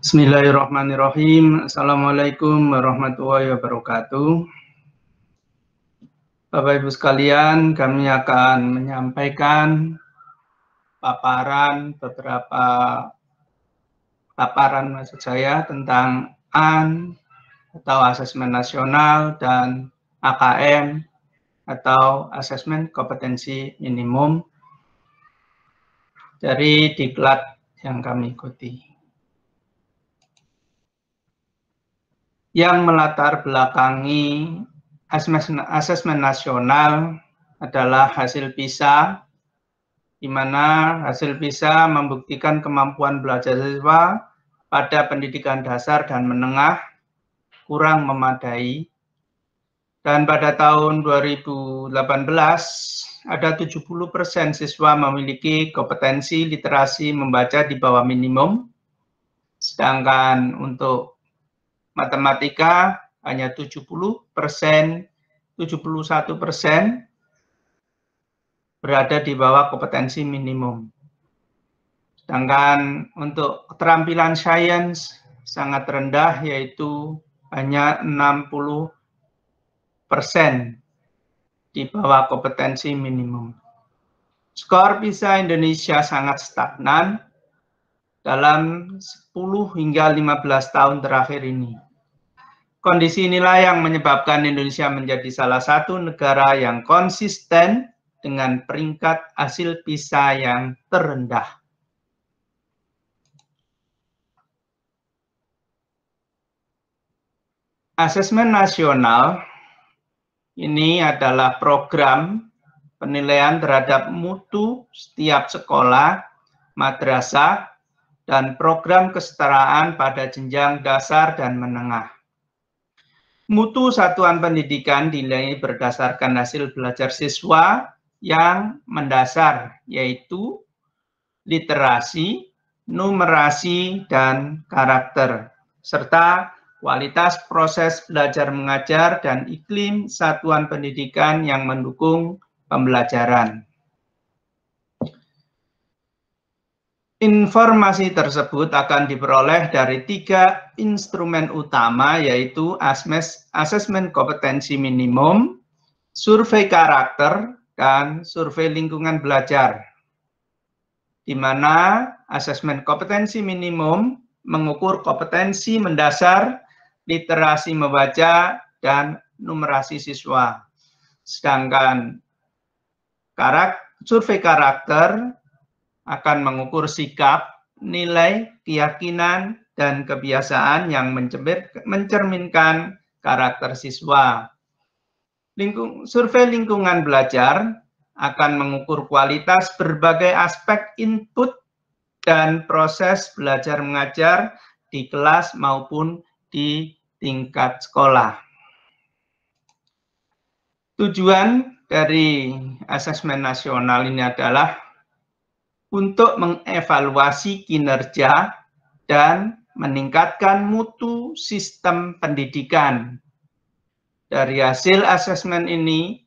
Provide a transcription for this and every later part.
Bismillahirrahmanirrahim. Assalamualaikum warahmatullahi wabarakatuh. Bapak Ibu sekalian, kami akan menyampaikan beberapa paparan maksud saya tentang AN atau Asesmen Nasional dan AKM atau Asesmen Kompetensi Minimum dari diklat yang kami ikuti. Yang melatar belakangi asesmen nasional adalah hasil PISA, di mana hasil PISA membuktikan kemampuan belajar siswa pada pendidikan dasar dan menengah kurang memadai. Dan pada tahun 2018, ada 70% siswa memiliki kompetensi literasi membaca di bawah minimum, sedangkan untuk matematika hanya 71% berada di bawah kompetensi minimum. Sedangkan untuk keterampilan sains sangat rendah, yaitu hanya 60% di bawah kompetensi minimum. Skor PISA Indonesia sangat stagnan dalam 10 hingga 15 tahun terakhir ini. Kondisi inilah yang menyebabkan Indonesia menjadi salah satu negara yang konsisten dengan peringkat hasil PISA yang terendah. Asesmen nasional ini adalah program penilaian terhadap mutu setiap sekolah, madrasah, dan program kesetaraan pada jenjang dasar dan menengah. Mutu satuan pendidikan dinilai berdasarkan hasil belajar siswa yang mendasar, yaitu literasi, numerasi, dan karakter, serta kualitas proses belajar mengajar dan iklim satuan pendidikan yang mendukung pembelajaran. Informasi tersebut akan diperoleh dari 3 instrumen utama, yaitu asesmen kompetensi minimum, survei karakter, dan survei lingkungan belajar. Di mana asesmen kompetensi minimum mengukur kompetensi mendasar, literasi membaca, dan numerasi siswa. Sedangkan survei karakter akan mengukur sikap, nilai, keyakinan, dan kebiasaan yang mencerminkan karakter siswa. Survei lingkungan belajar akan mengukur kualitas berbagai aspek input dan proses belajar mengajar di kelas maupun di tingkat sekolah. Tujuan dari asesmen nasional ini adalah untuk mengevaluasi kinerja dan meningkatkan mutu sistem pendidikan. Dari hasil asesmen ini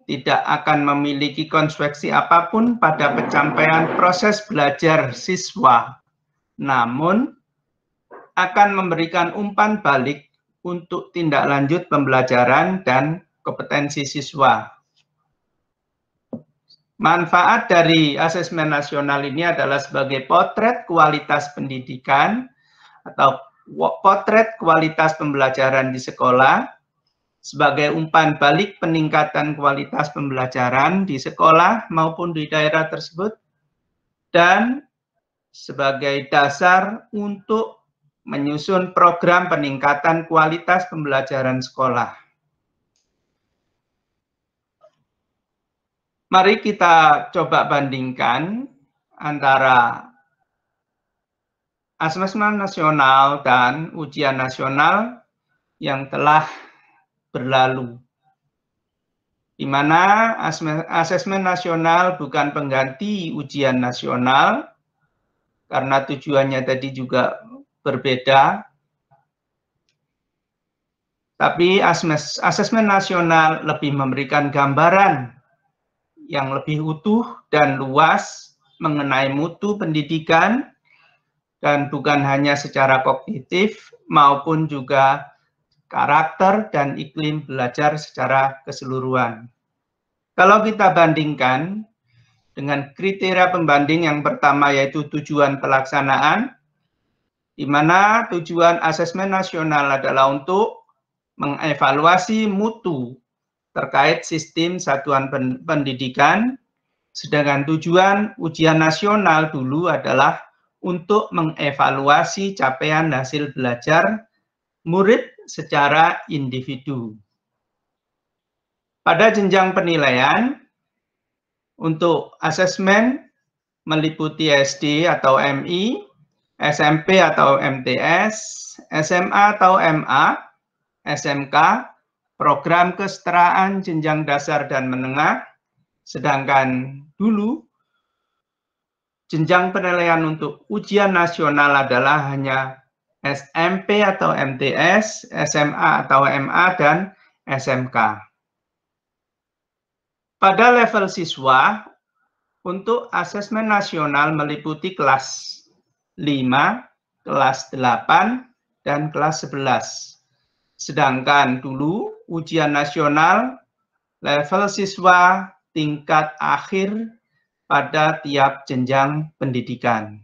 tidak akan memiliki konsekuensi apapun pada pencapaian proses belajar siswa, namun akan memberikan umpan balik untuk tindak lanjut pembelajaran dan kompetensi siswa. Manfaat dari asesmen nasional ini adalah sebagai potret kualitas pendidikan atau potret kualitas pembelajaran di sekolah, sebagai umpan balik peningkatan kualitas pembelajaran di sekolah maupun di daerah tersebut, dan sebagai dasar untuk menyusun program peningkatan kualitas pembelajaran sekolah. Mari kita coba bandingkan antara asesmen nasional dan ujian nasional yang telah berlalu. Di mana asesmen nasional bukan pengganti ujian nasional, karena tujuannya tadi juga berbeda. Tapi asesmen nasional lebih memberikan gambaran yang lebih utuh dan luas mengenai mutu pendidikan, dan bukan hanya secara kognitif maupun juga karakter dan iklim belajar secara keseluruhan. Kalau kita bandingkan dengan kriteria pembanding yang pertama yaitu tujuan pelaksanaan, di mana tujuan asesmen nasional adalah untuk mengevaluasi mutu terkait sistem satuan pendidikan, sedangkan tujuan ujian nasional dulu adalah untuk mengevaluasi capaian hasil belajar murid secara individu. Pada jenjang penilaian, untuk asesmen meliputi SD atau MI, SMP atau MTS, SMA atau MA, SMK, program kesetaraan jenjang dasar dan menengah, sedangkan dulu jenjang penilaian untuk ujian nasional adalah hanya SMP atau MTS, SMA atau MA, dan SMK. Pada level siswa, untuk asesmen nasional meliputi kelas 5, kelas 8, dan kelas 11. Sedangkan dulu ujian nasional level siswa tingkat akhir pada tiap jenjang pendidikan.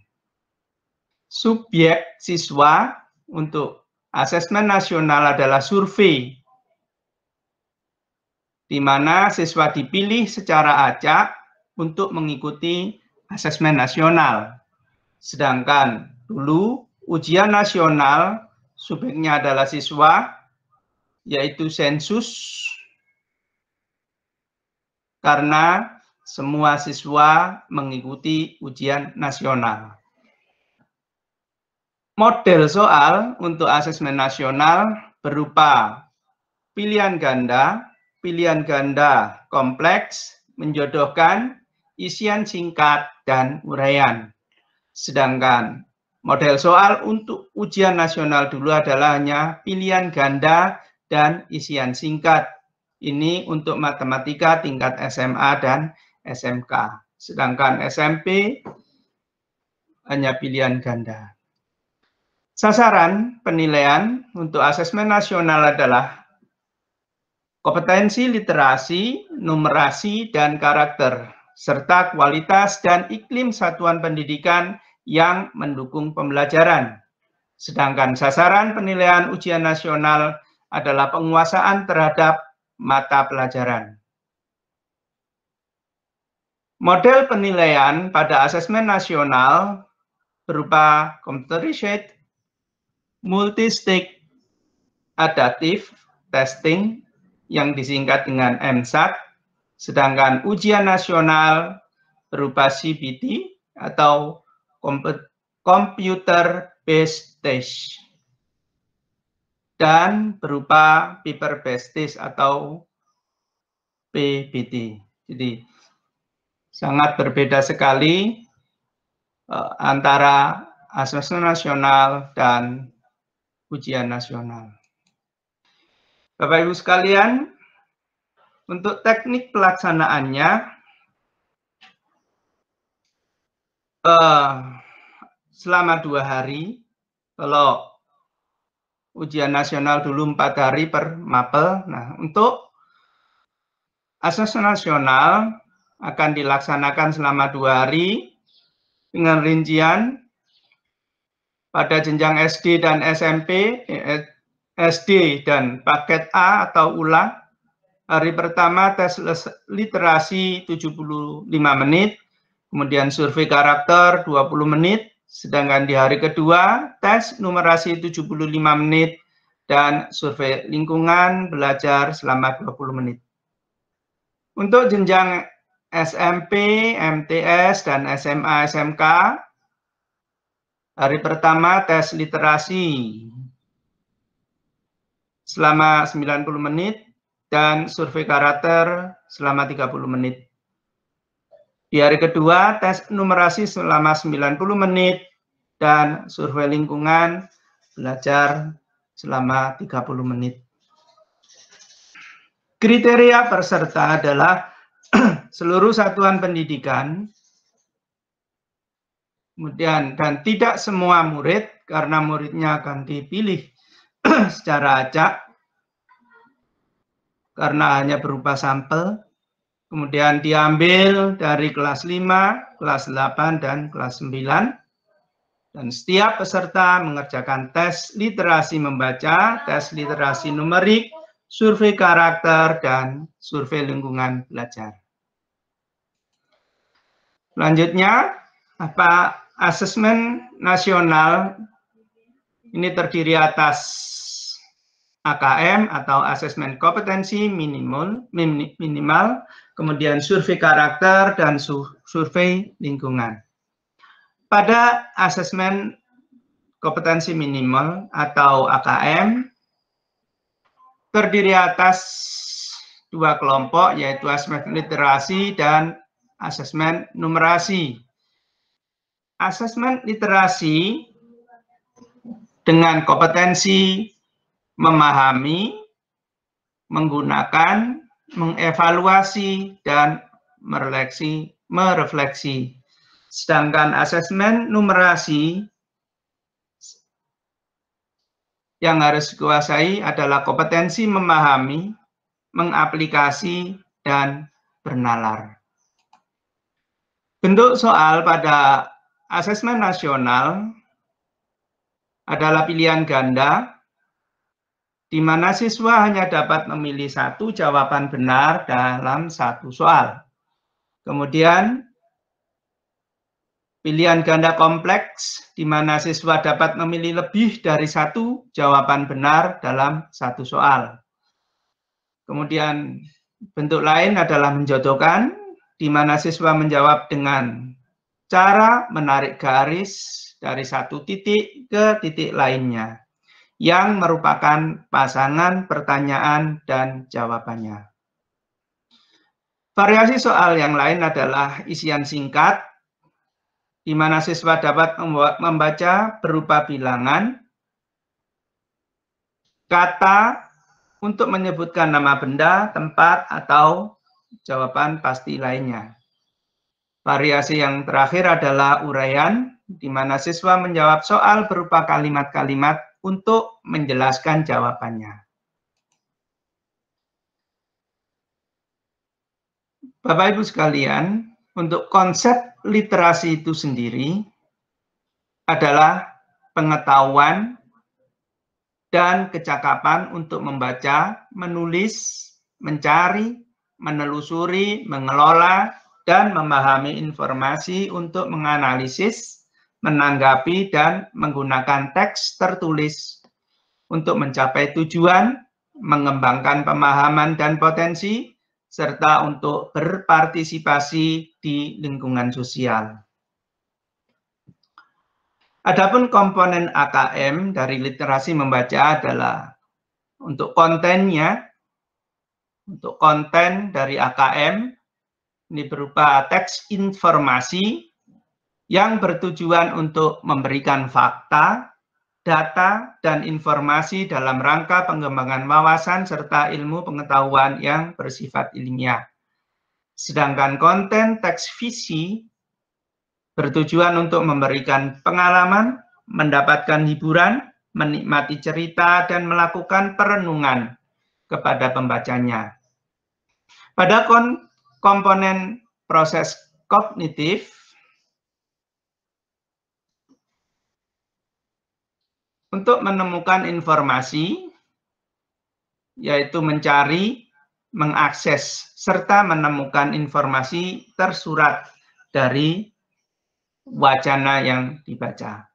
Subjek siswa untuk asesmen nasional adalah survei, di mana siswa dipilih secara acak untuk mengikuti asesmen nasional. Sedangkan dulu ujian nasional subjeknya adalah siswa, yaitu sensus, karena semua siswa mengikuti ujian nasional. Model soal untuk asesmen nasional berupa pilihan ganda kompleks, menjodohkan, isian singkat, dan uraian. Sedangkan model soal untuk ujian nasional dulu adalah hanya pilihan ganda dan isian singkat. Ini untuk matematika tingkat SMA dan SMK. Sedangkan SMP hanya pilihan ganda. Sasaran penilaian untuk asesmen nasional adalah kompetensi literasi, numerasi, dan karakter, serta kualitas dan iklim satuan pendidikan yang mendukung pembelajaran. Sedangkan sasaran penilaian ujian nasional adalah penguasaan terhadap mata pelajaran. Model penilaian pada asesmen nasional berupa computerized, multi-stage adaptive testing yang disingkat dengan MSAT, sedangkan ujian nasional berupa CBT atau computer based test dan berupa paper based test atau PBT. Jadi sangat berbeda sekali antara asesmen nasional dan ujian nasional. Bapak Ibu sekalian, untuk teknik pelaksanaannya selama 2 hari, kalau ujian nasional dulu 4 hari per mapel. Nah, untuk asesmen nasional akan dilaksanakan selama 2 hari dengan rincian pada jenjang SD dan SMP, SD dan paket A atau ulang. Hari pertama tes literasi 75 menit, kemudian survei karakter 20 menit, sedangkan di hari kedua tes numerasi 75 menit dan survei lingkungan belajar selama 20 menit. Untuk jenjang SMP, MTS, dan SMA, SMK, hari pertama tes literasi selama 90 menit dan survei karakter selama 30 menit. Di hari kedua, tes numerasi selama 90 menit dan survei lingkungan belajar selama 30 menit. Kriteria peserta adalah seluruh satuan pendidikan Kemudian, dan tidak semua murid, karena muridnya akan dipilih secara acak, karena hanya berupa sampel. Kemudian diambil dari kelas 5, kelas 8, dan kelas 9. Dan setiap peserta mengerjakan tes literasi membaca, tes literasi numerik, survei karakter, dan survei lingkungan belajar. Selanjutnya, asesmen nasional ini terdiri atas AKM atau asesmen kompetensi minimal, kemudian survei karakter dan survei lingkungan. Pada asesmen kompetensi minimal atau AKM terdiri atas dua kelompok, yaitu asesmen literasi dan asesmen numerasi. Asesmen literasi dengan kompetensi memahami, menggunakan, mengevaluasi, dan merefleksi. Sedangkan asesmen numerasi yang harus dikuasai adalah kompetensi memahami, mengaplikasi, dan bernalar. Bentuk soal pada asesmen nasional adalah pilihan ganda, di mana siswa hanya dapat memilih satu jawaban benar dalam satu soal. Kemudian, pilihan ganda kompleks, di mana siswa dapat memilih lebih dari satu jawaban benar dalam satu soal. Kemudian, bentuk lain adalah menjodohkan, di mana siswa menjawab dengan cara menarik garis dari satu titik ke titik lainnya, yang merupakan pasangan pertanyaan dan jawabannya. Variasi soal yang lain adalah isian singkat, di mana siswa dapat membaca berupa bilangan, kata untuk menyebutkan nama benda, tempat, atau jawaban pasti lainnya. Variasi yang terakhir adalah uraian, di mana siswa menjawab soal berupa kalimat-kalimat untuk menjelaskan jawabannya. Bapak Ibu sekalian, untuk konsep literasi itu sendiri adalah pengetahuan dan kecakapan untuk membaca, menulis, mencari, menelusuri, mengelola, dan memahami informasi untuk menganalisis, menanggapi, dan menggunakan teks tertulis untuk mencapai tujuan, mengembangkan pemahaman dan potensi, serta untuk berpartisipasi di lingkungan sosial. Adapun komponen AKM dari literasi membaca adalah untuk kontennya. Untuk konten dari AKM ini berupa teks informasi yang bertujuan untuk memberikan fakta, data, dan informasi dalam rangka pengembangan wawasan serta ilmu pengetahuan yang bersifat ilmiah. Sedangkan konten teks visi bertujuan untuk memberikan pengalaman, mendapatkan hiburan, menikmati cerita, dan melakukan perenungan kepada pembacanya. Pada komponen proses kognitif, untuk menemukan informasi, yaitu mencari, mengakses, serta menemukan informasi tersurat dari wacana yang dibaca.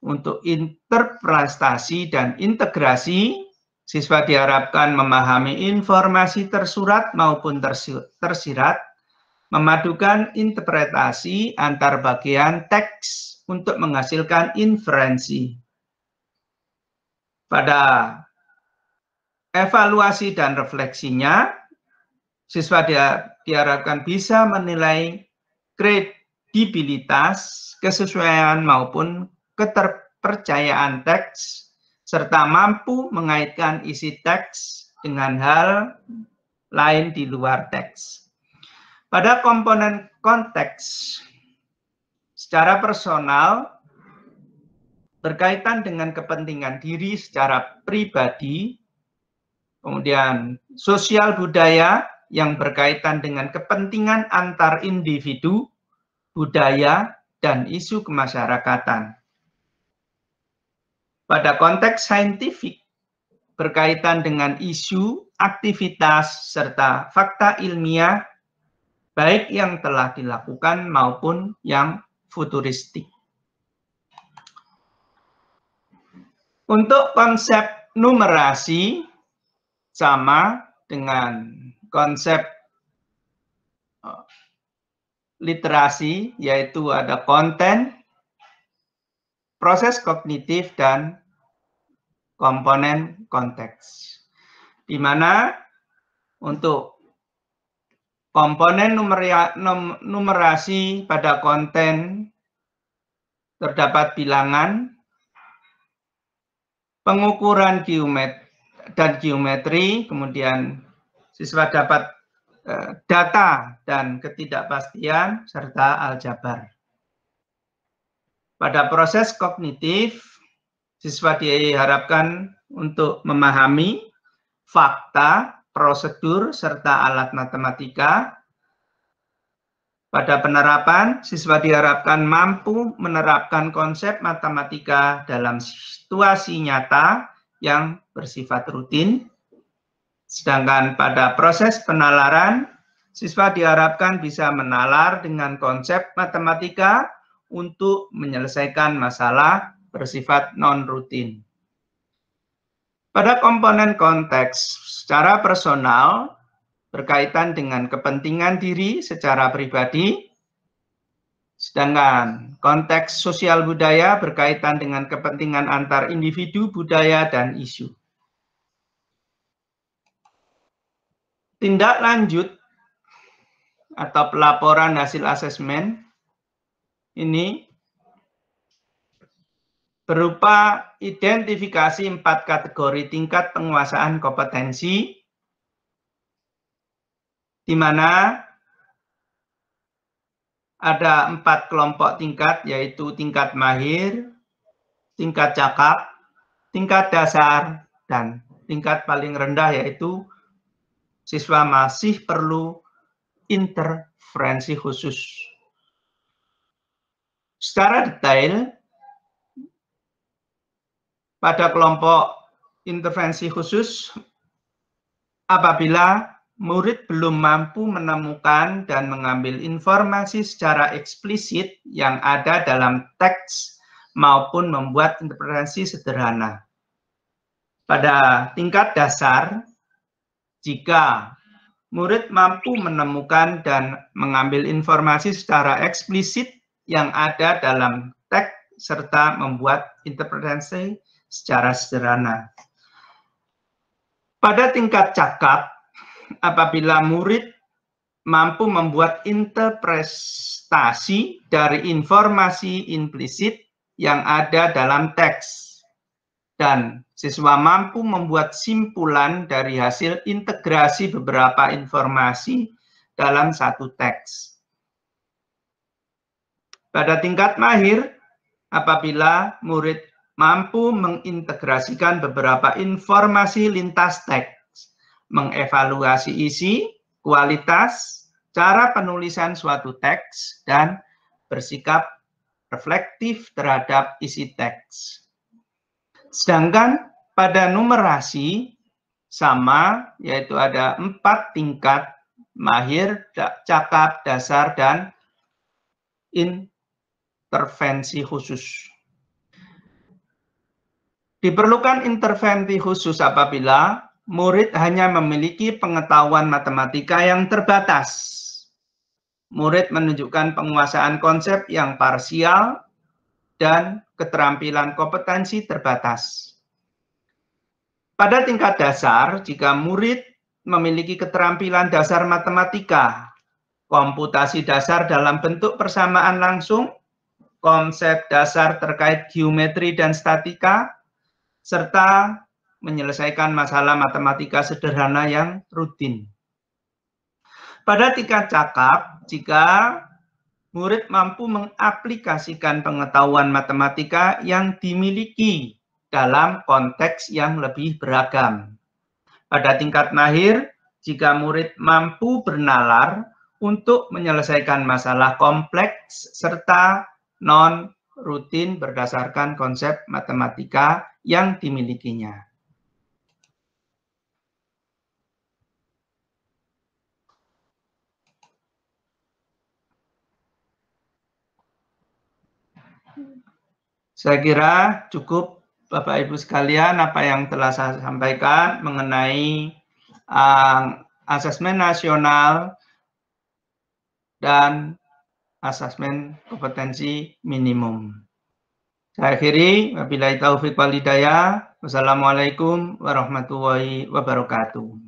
Untuk interpretasi dan integrasi, siswa diharapkan memahami informasi tersurat maupun tersirat, memadukan interpretasi antar bagian teks untuk menghasilkan inferensi. Pada evaluasi dan refleksinya, siswa diharapkan bisa menilai kredibilitas, kesesuaian maupun keterpercayaan teks, serta mampu mengaitkan isi teks dengan hal lain di luar teks. Pada komponen konteks, secara personal berkaitan dengan kepentingan diri secara pribadi, kemudian sosial budaya yang berkaitan dengan kepentingan antar individu, budaya, dan isu kemasyarakatan. Pada konteks saintifik, berkaitan dengan isu, aktivitas, serta fakta ilmiah, baik yang telah dilakukan maupun yang futuristik. Untuk konsep numerasi, sama dengan konsep literasi, yaitu ada konten, proses kognitif, dan komponen konteks. Di mana untuk komponen numerasi pada konten terdapat bilangan, pengukuran geometri, kemudian siswa dapat data dan ketidakpastian, serta aljabar. Pada proses kognitif, siswa diharapkan untuk memahami fakta, prosedur, serta alat matematika. Pada penerapan, siswa diharapkan mampu menerapkan konsep matematika dalam situasi nyata yang bersifat rutin. Sedangkan pada proses penalaran, siswa diharapkan bisa menalar dengan konsep matematika untuk menyelesaikan masalah bersifat non-rutin. Pada komponen konteks secara personal, berkaitan dengan kepentingan diri secara pribadi, sedangkan konteks sosial budaya berkaitan dengan kepentingan antar individu, budaya, dan isu. Tindak lanjut atau pelaporan hasil asesmen ini berupa identifikasi 4 kategori tingkat penguasaan kompetensi, di mana ada 4 kelompok tingkat, yaitu tingkat mahir, tingkat cakap, tingkat dasar, dan tingkat paling rendah, yaitu siswa masih perlu intervensi khusus. Secara detail, pada kelompok intervensi khusus, apabila murid belum mampu menemukan dan mengambil informasi secara eksplisit yang ada dalam teks maupun membuat interpretasi sederhana. Pada tingkat dasar, jika murid mampu menemukan dan mengambil informasi secara eksplisit yang ada dalam teks serta membuat interpretasi secara sederhana. Pada tingkat cakap, apabila murid mampu membuat interpretasi dari informasi implisit yang ada dalam teks, dan siswa mampu membuat simpulan dari hasil integrasi beberapa informasi dalam satu teks. Pada tingkat mahir, apabila murid mampu mengintegrasikan beberapa informasi lintas teks, mengevaluasi isi, kualitas, cara penulisan suatu teks, dan bersikap reflektif terhadap isi teks. Sedangkan pada numerasi sama, yaitu ada 4 tingkat, mahir, cakap, dasar, dan intervensi khusus. Diperlukan intervensi khusus apabila murid hanya memiliki pengetahuan matematika yang terbatas. Murid menunjukkan penguasaan konsep yang parsial dan keterampilan kompetensi terbatas. Pada tingkat dasar, jika murid memiliki keterampilan dasar matematika, komputasi dasar dalam bentuk persamaan langsung, konsep dasar terkait geometri dan statika, serta menyelesaikan masalah matematika sederhana yang rutin. Pada tingkat cakap, jika murid mampu mengaplikasikan pengetahuan matematika yang dimiliki dalam konteks yang lebih beragam. Pada tingkat mahir, jika murid mampu bernalar untuk menyelesaikan masalah kompleks serta non-rutin berdasarkan konsep matematika yang dimilikinya. Saya kira cukup Bapak Ibu sekalian apa yang telah saya sampaikan mengenai asesmen nasional dan asesmen kompetensi minimum. Saya akhiri, wabillahi taufiq wal hidayah. Wassalamualaikum warahmatullahi wabarakatuh.